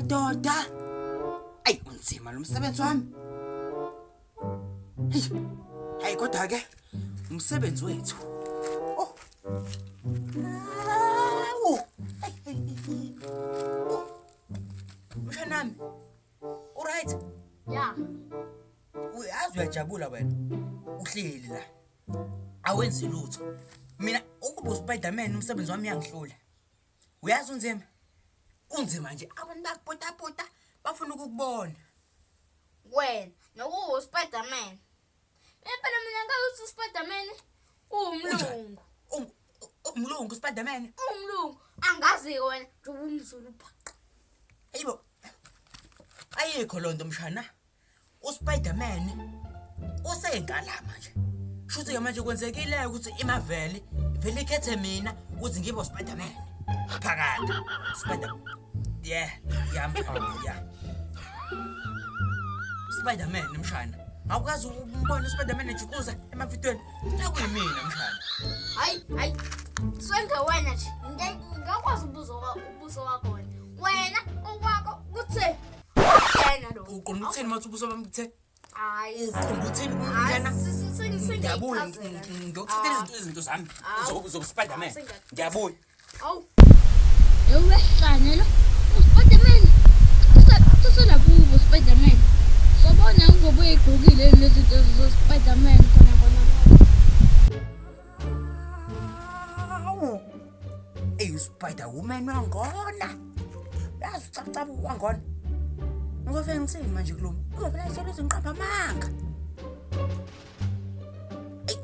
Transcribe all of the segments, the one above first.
madoda. Ayi unzima lo msebenzi wami. Hayi kodwa ke umsebenzi wethu. Oh. Mshanami. Alright. Yeah. Uyazi uyajabula wena. Uhleli la. Awenzi lutho. Mina ukuba uSpider-Man umsebenzi wami uyangihlula. Uyazi unzima? Unzima nje abantu bakupotapota bafuna ukukubona. Wena nokuwu Spider-Man. Phela mina ngawuthi uSpider-Man uwumlungu. Umlungu uSpider-Man. Umlungu angazi wena nje umzulu phaqa. Ayibo. Ayikho lonto mshana. uSpider-Man usengala manje. Shuthi ke manje kwenzekile ukuthi iMarvel vele ikhethe mina ukuthi ngibe uSpider-Man. Phakathi Spider. Yeah. Spider-Man mshana. Awukazi umbona uSpider-Man ejukuza emafitweni. Sekuyimina mshana. Hayi. Swenga wena nje. Ngakwazi ubuso wakho wena. Wena okwakho kuthe. Yena lo. Uqonda ukutheni mathi ubuso bami kuthe? Hayi. Uqonda ukutheni mntana? Ngiyabuya Ngiyabona. ngikuthethela izinto zami. Uzobu-Spider-Man. Ngiyabuya. Awu. Wehlane lo. uSpider-Man. Usasela kubo uSpider-Man. Sobona uzobuye igqokile lezinto zoSpider-Man khona. Spider-Woman wangona. Yazi cacabu wangona. Ngofike ngithini manje kulo? Uzovela ishela izinqamba amanga.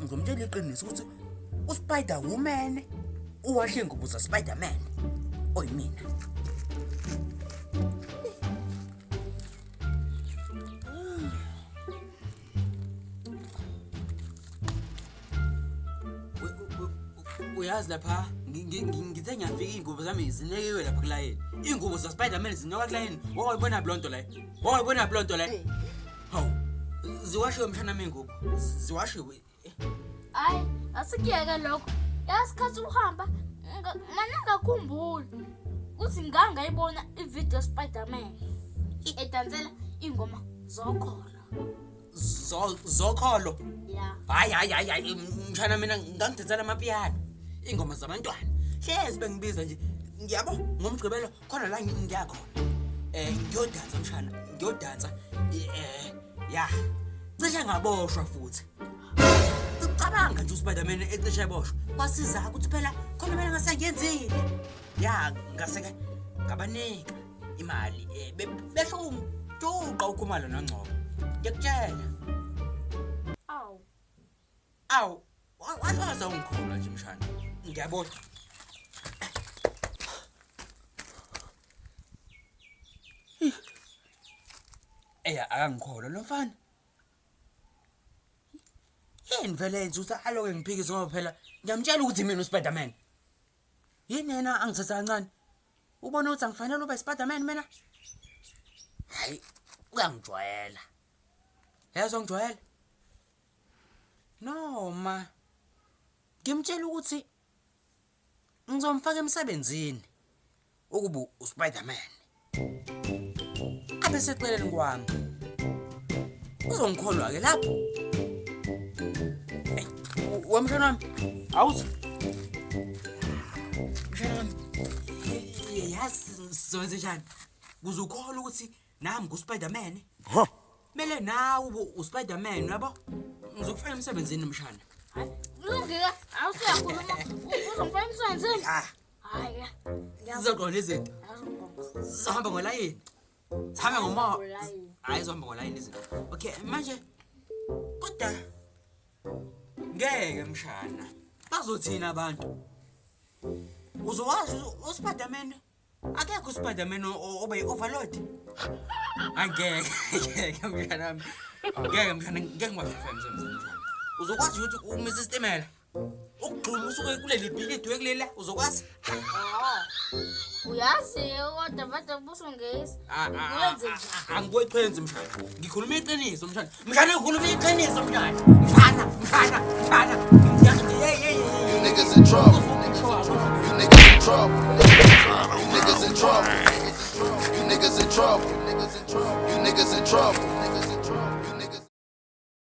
Ngizomtshela iqiniso ukuthi uSpider-Woman uwahle ingubo zaSpider-Man. Oyimina. Uyazi lapha ngithe ngiyafika ingubo zami zinekewe lapha kulayini. Ingubo zaSpider-Man zinoka kulayini. Wawayibona blonto la. Wawayibona blonto la. Hawu. Ziwashiwe mshana mengubo. Ziwashiwe. Hayi, asikiyeke lokho. Yasikhathi uhamba mana ngakhumbula ukuthi ngangayibona ivideo Spider-Man edansela ingoma zokholo. Zokholo. Yeah. Hayi mshana mina ngangidetsela amapiano. Ingoma zabantwana. Hlezi bengibiza nje. Ngiyabo ngomgqibelo khona la ngiyakhona. Ngiyodansa mshana. Ngiyodansa. Ya. Cishe ngaboshwa futhi. Ucabanga nje uSpider-Man ecishe eboshwa. Kwasiza ukuthi phela khona mina ngasengenzile. Ya, ngaseke ngabanika imali. Besho uqa ukhumalo nongcobo. Ngiyakutshela. Awu, wazaza ungikhola nje mshana. Ngiyabona. Akangikhola lo mfana. Yini vele enze ukuthi aloke ngiphikise ngoba phela ngiyamtshela ukuthi mina uSpider-Man. Yini yena angithatha kancane. Ubona ukuthi angifanele ube Spider-Man mina? Hayi, uyangijwayela. Yazo ngijwayela. Noma ngimtshela ukuthi ngizomfaka emsebenzini ukuba uSpider-Man. Abe seceleni kwami. Uzongikholwa ke lapho. Wamshana wami. Awuthi. Mshana wami. Yazi sizowenza njani? Kuzukholwa ukuthi nami nguSpider-Man. Mele nawe uSpider-Man yabo. Ngizokufaka emsebenzini mshana. Kulungile, awusiyakhuluma. Uzongifaka emsebenzini? Hayi. Sizoqonda izinto. Sihamba ngolayini. Sihamba ngoma. Hayi sizohamba ngolayini izinto. Okay, manje kodwa ngeke mshana. Bazothina abantu. Uzowazi uSpider-Man? Akekho uSpider-Man obe overload. Angeke mshana wami. Ngeke mshana ngeke ngwafika emsebenzini. Uzokwazi ukuthi umise isitimela. Ukugxuma usuke kuleli bhilidi wekulela uzokwazi? Uyazi kodwa vada busongezi. Wenze nje. Angikweqhenzi mshana. Ngikhuluma iqiniso mshana. Mshana ngikhuluma iqiniso mshana. Mshana. You niggas in trouble. You niggas in trouble. You niggas in trouble. You niggas niggas in trouble. You niggas in trouble.